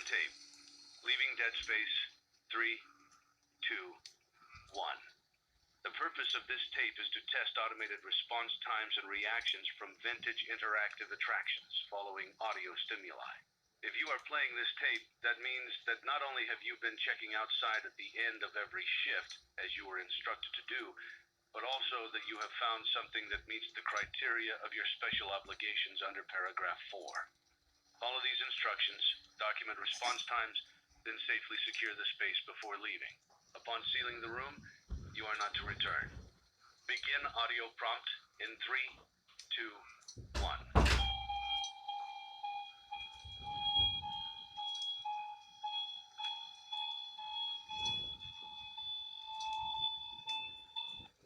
tape. Leaving Dead Space. 3, 2, 1. The purpose of this tape is to test automated response times and reactions from vintage interactive attractions following audio stimuli. If you are playing this tape, that means that not only have you been checking outside at the end of every shift, as you were instructed to do, but also that you have found something that meets the criteria of your special obligations under paragraph 4. Follow these instructions, document response times, then safely secure the space before leaving. Upon sealing the room, you are not to return. Begin audio prompt in 3, 2, 1.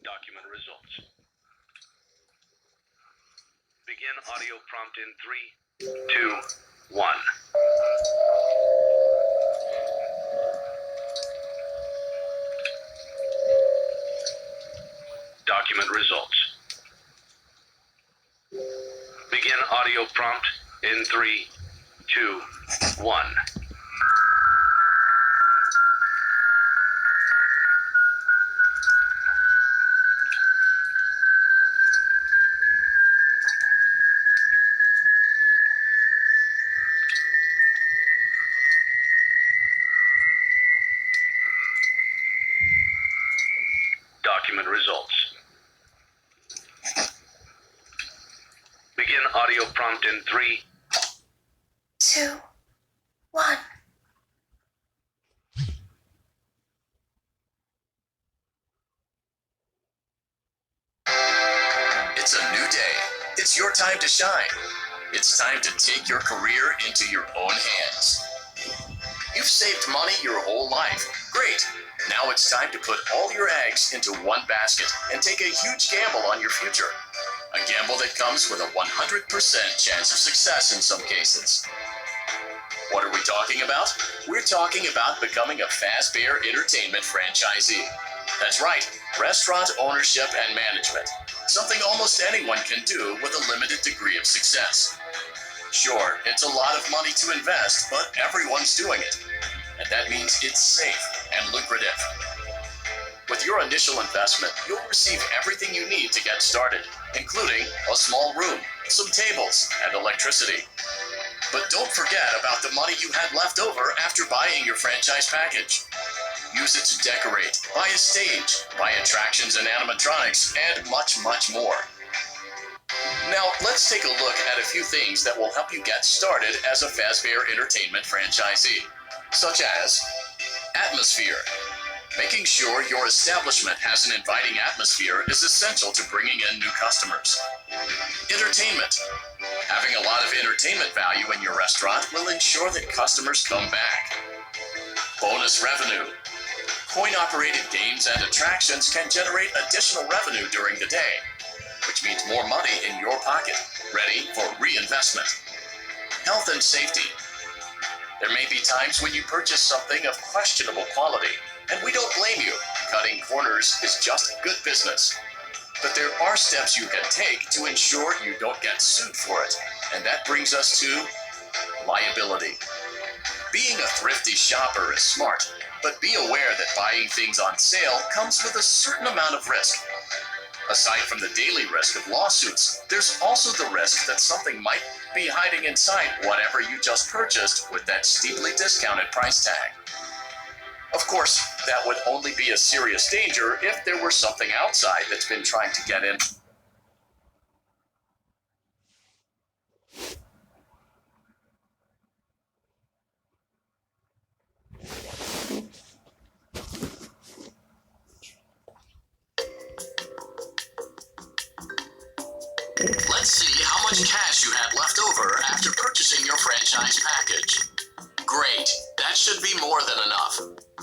Document results. Begin audio prompt in 3, 2, 1. Document results. Begin audio prompt in 3, 2, 1. Document results. Begin audio prompt in 3, 2, 1. It's a new day. It's your time to shine. It's time to take your career into your own hands. You've saved money your whole life. Great. Now it's time to put all your eggs into one basket and take a huge gamble on your future. A gamble that comes with a 100% chance of success in some cases. What are we talking about? We're talking about becoming a Fazbear Entertainment franchisee. That's right, restaurant ownership and management. Something almost anyone can do with a limited degree of success. Sure, it's a lot of money to invest, but everyone's doing it. And that means it's safe and lucrative. With your initial investment, you'll receive everything you need to get started, including a small room, some tables, and electricity. But don't forget about the money you had left over after buying your franchise package. Use it to decorate, buy a stage, buy attractions and animatronics, and much, much more. Now, let's take a look at a few things that will help you get started as a Fazbear Entertainment franchisee, such as atmosphere. Making sure your establishment has an inviting atmosphere is essential to bringing in new customers. Entertainment. Having a lot of entertainment value in your restaurant will ensure that customers come back. Bonus revenue. Coin-operated games and attractions can generate additional revenue during the day, which means more money in your pocket, ready for reinvestment. Health and safety. There may be times when you purchase something of questionable quality, and we don't blame you. Cutting corners is just good business. But there are steps you can take to ensure you don't get sued for it, and that brings us to liability. Being a thrifty shopper is smart, but be aware that buying things on sale comes with a certain amount of risk. Aside from the daily risk of lawsuits, there's also the risk that something might be hiding inside whatever you just purchased with that steeply discounted price tag. Of course, that would only be a serious danger if there were something outside that's been trying to get in. Let's see how much cash you had left over after purchasing your franchise package. Great, that should be more than enough.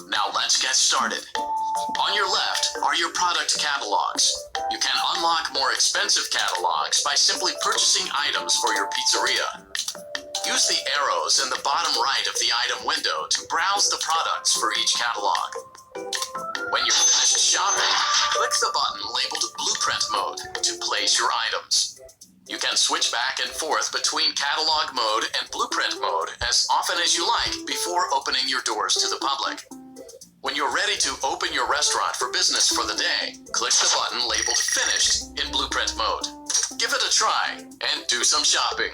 Now let's get started. On your left are your product catalogs. You can unlock more expensive catalogs by simply purchasing items for your pizzeria. Use the arrows in the bottom right of the item window to browse the products for each catalog. When you're finished shopping, click the button labeled Blueprint Mode to place your items. You can switch back and forth between catalog mode and blueprint mode as often as you like before opening your doors to the public. When you're ready to open your restaurant for business for the day, click the button labeled Finished in blueprint mode. Give it a try and do some shopping.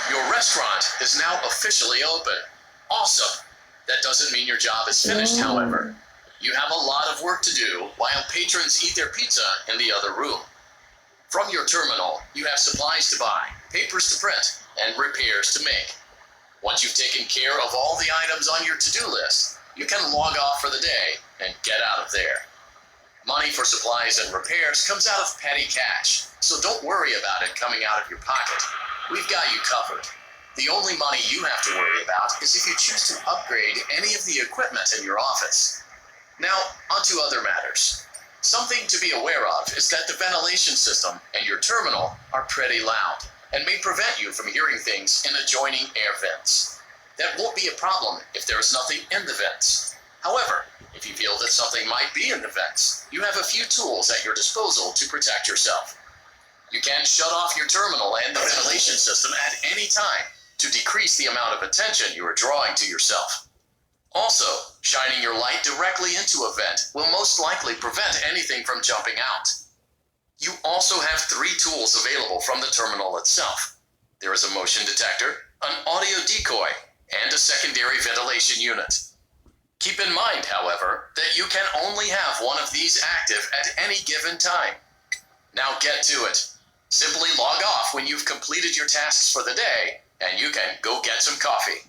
Your restaurant is now officially open. Awesome. That doesn't mean your job is finished, however. You have a lot of work to do while patrons eat their pizza in the other room. From your terminal, you have supplies to buy, papers to print, and repairs to make. Once you've taken care of all the items on your to-do list, you can log off for the day and get out of there. Money for supplies and repairs comes out of petty cash, so don't worry about it coming out of your pocket. We've got you covered. The only money you have to worry about is if you choose to upgrade any of the equipment in your office. Now, on to other matters. Something to be aware of is that the ventilation system and your terminal are pretty loud and may prevent you from hearing things in adjoining air vents. That won't be a problem if there is nothing in the vents. However, if you feel that something might be in the vents, you have a few tools at your disposal to protect yourself. You can shut off your terminal and the ventilation system at any time to decrease the amount of attention you are drawing to yourself. Also, shining your light directly into a vent will most likely prevent anything from jumping out. You also have 3 tools available from the terminal itself. There is a motion detector, an audio decoy, and a secondary ventilation unit. Keep in mind, however, that you can only have one of these active at any given time. Now get to it. Simply log off when you've completed your tasks for the day, and you can go get some coffee.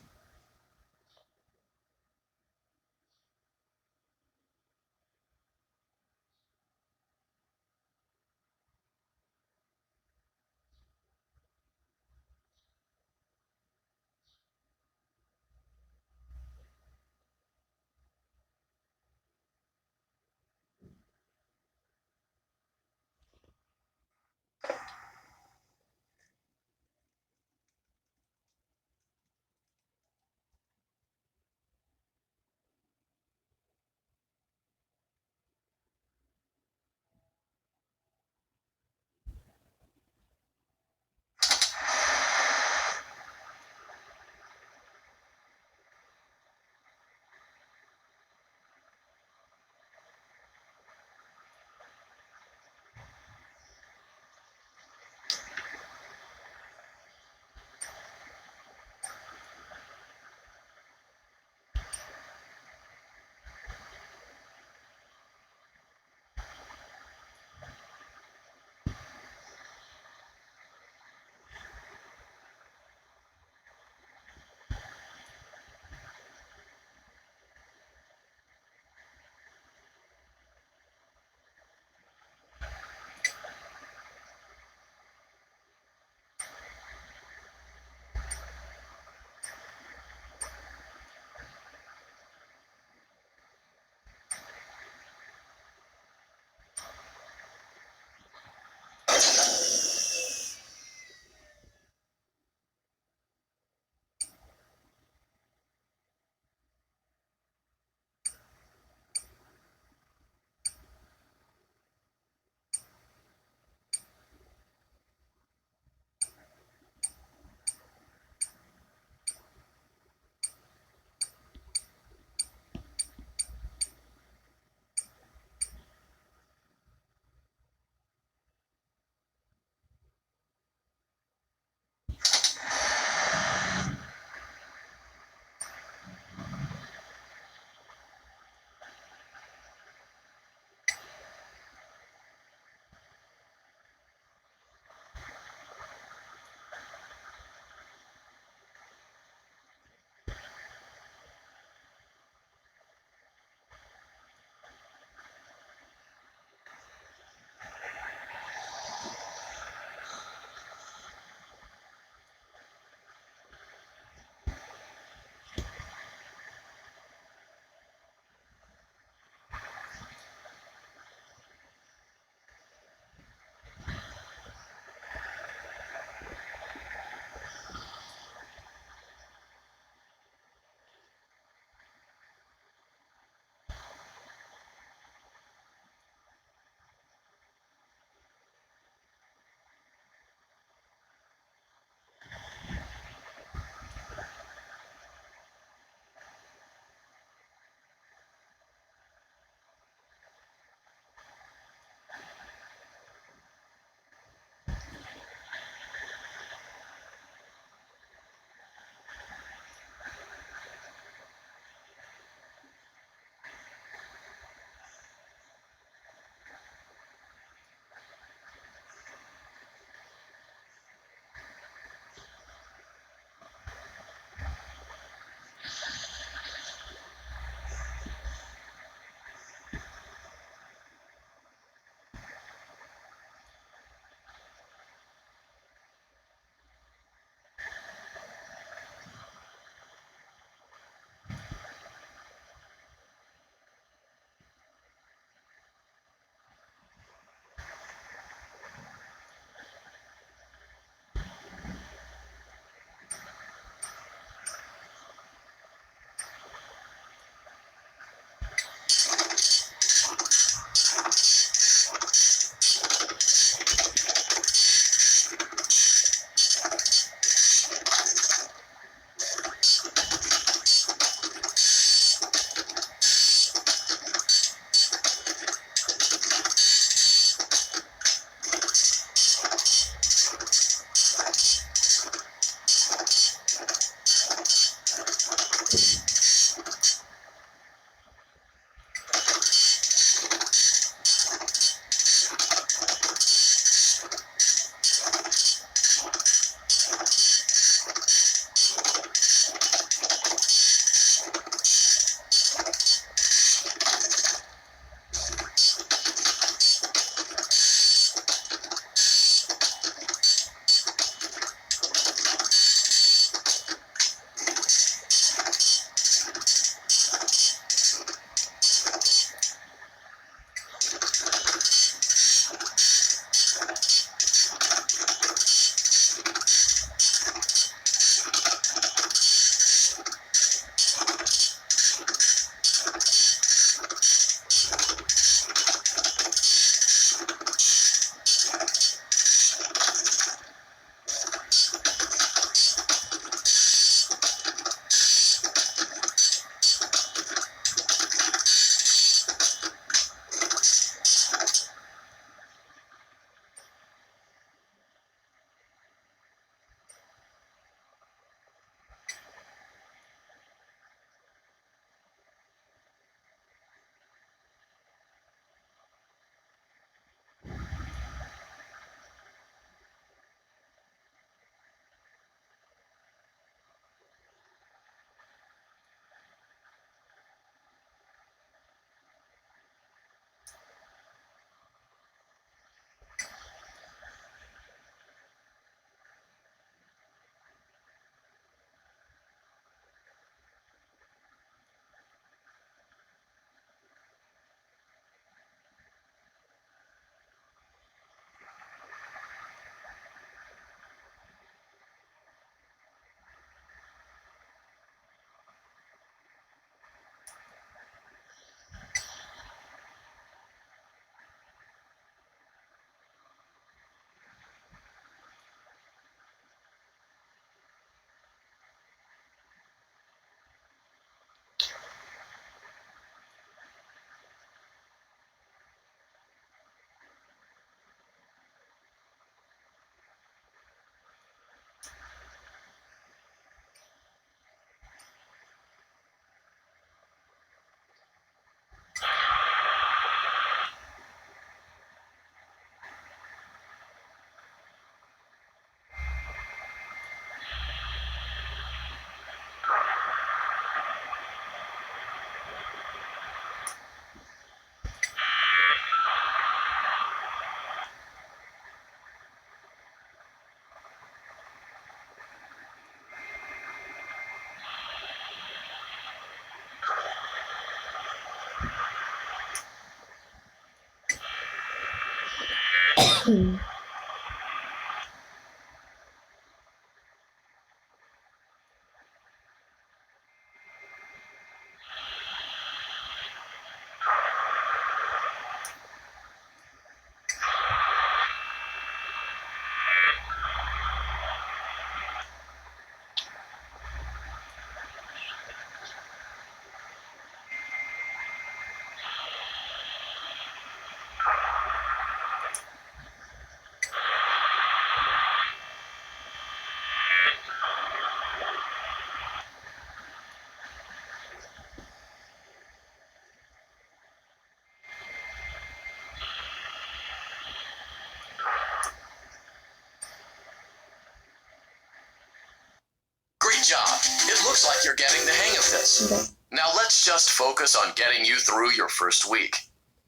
Great job. It looks like you're getting the hang of this. Okay. Now let's just focus on getting you through your first week.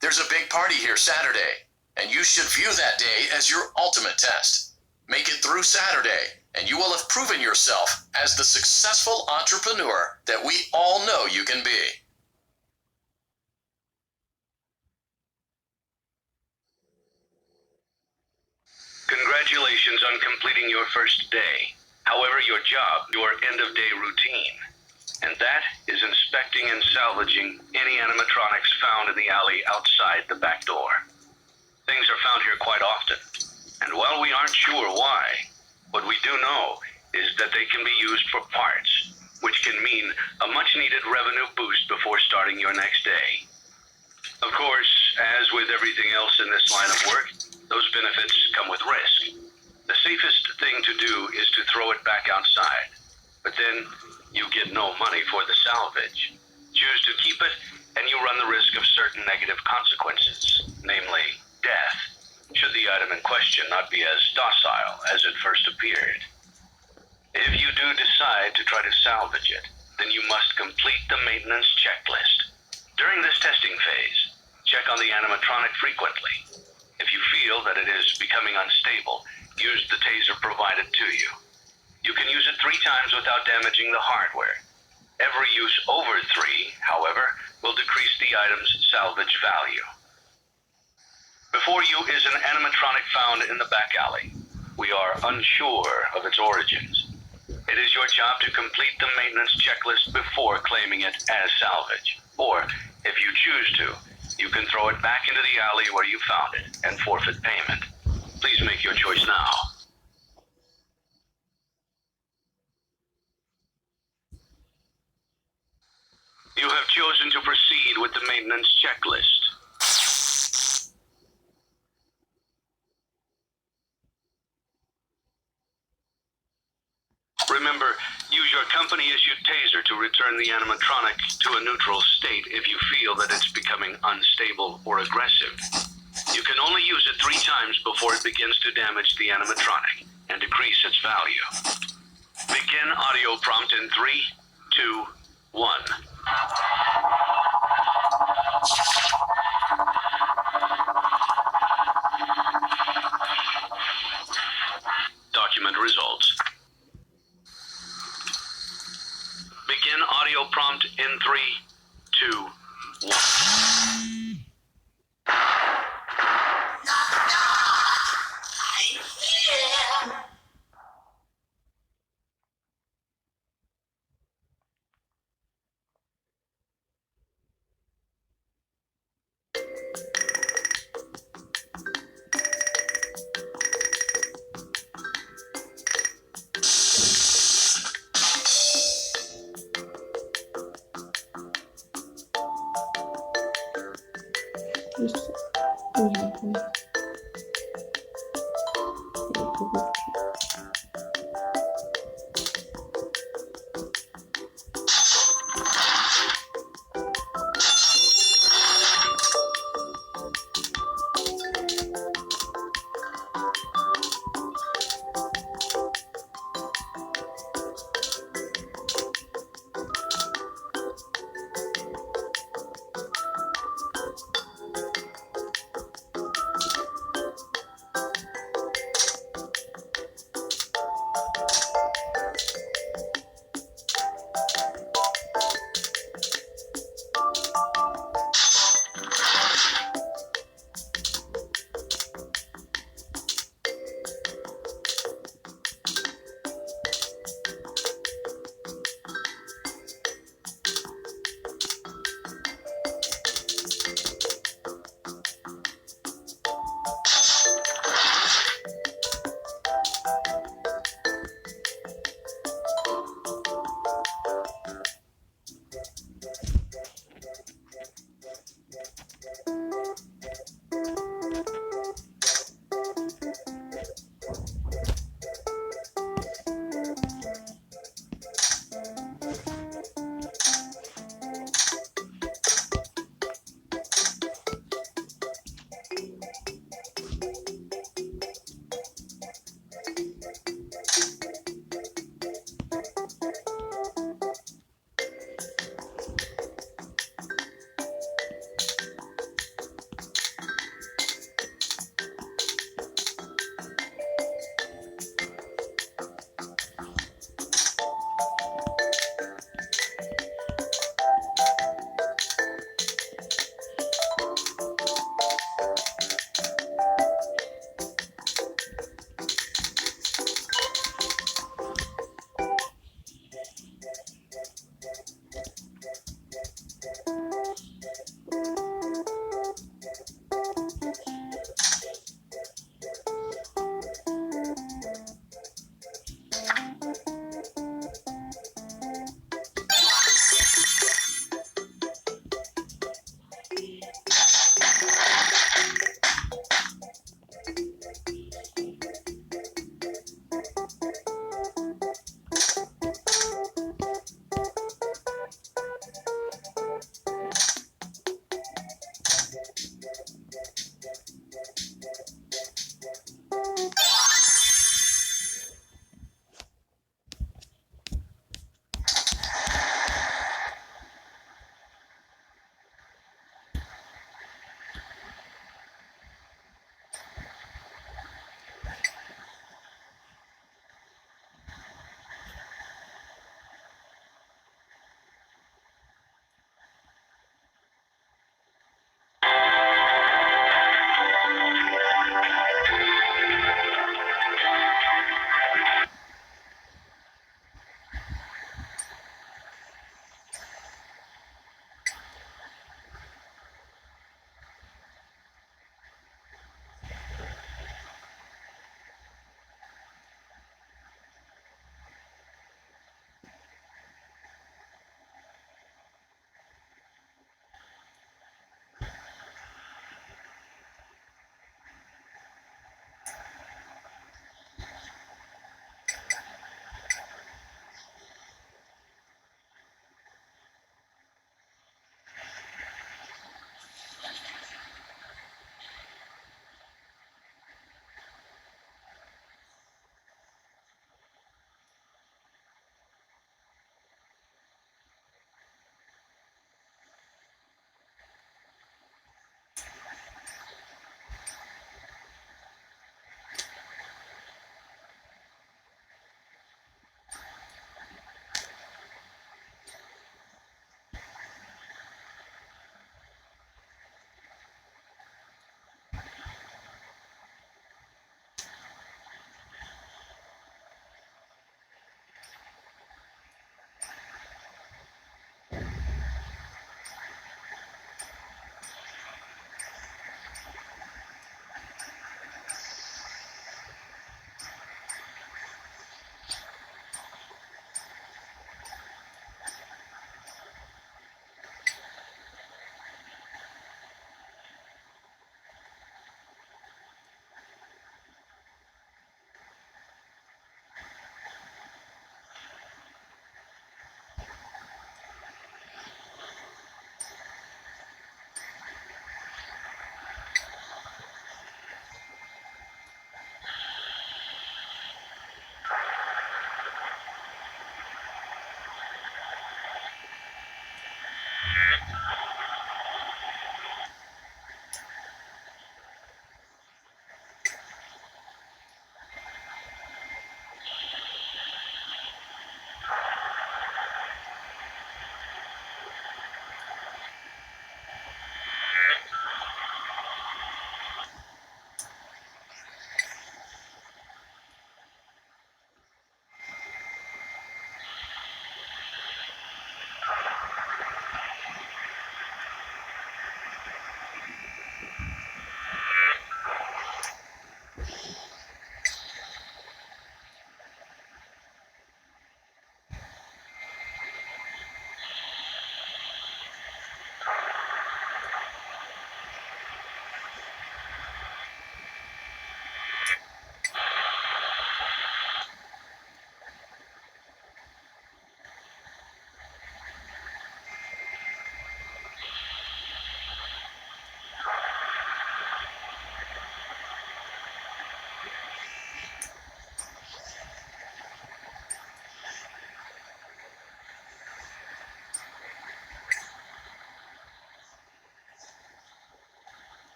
There's a big party here Saturday, and you should view that day as your ultimate test. Make it through Saturday, and you will have proven yourself as the successful entrepreneur that we all know you can be. Congratulations on completing your first day. However, your job, your end-of-day routine. And that is inspecting and salvaging any animatronics found in the alley outside the back door. Things are found here quite often, and while we aren't sure why, what we do know is that they can be used for parts, which can mean a much-needed revenue boost before starting your next day. Of course, as with everything else in this line of work, those benefits come with risk. The safest thing to do is to throw it back outside. but then you get no money for the salvage. Choose to keep it, and you run the risk of certain negative consequences, namely death, should the item in question not be as docile as it first appeared. If you do decide to try to salvage it, then you must complete the maintenance checklist. During this testing phase, check on the animatronic frequently. If you feel that it is becoming unstable, use the taser provided to you. You can use it 3 times without damaging the hardware. Every use over 3, however, will decrease the item's salvage value. Before you is an animatronic found in the back alley. We are unsure of its origins. It is your job to complete the maintenance checklist before claiming it as salvage. Or, if you choose to, you can throw it back into the alley where you found it and forfeit payment. Please make your choice now. You have chosen to proceed with the maintenance checklist. Remember, use your company-issued taser to return the animatronic to a neutral state if you feel that it's becoming unstable or aggressive. You can only use it 3 times before it begins to damage the animatronic and decrease its value. Begin audio prompt in 3, 2, 1. Document results. Begin audio prompt in 3, 2, 1.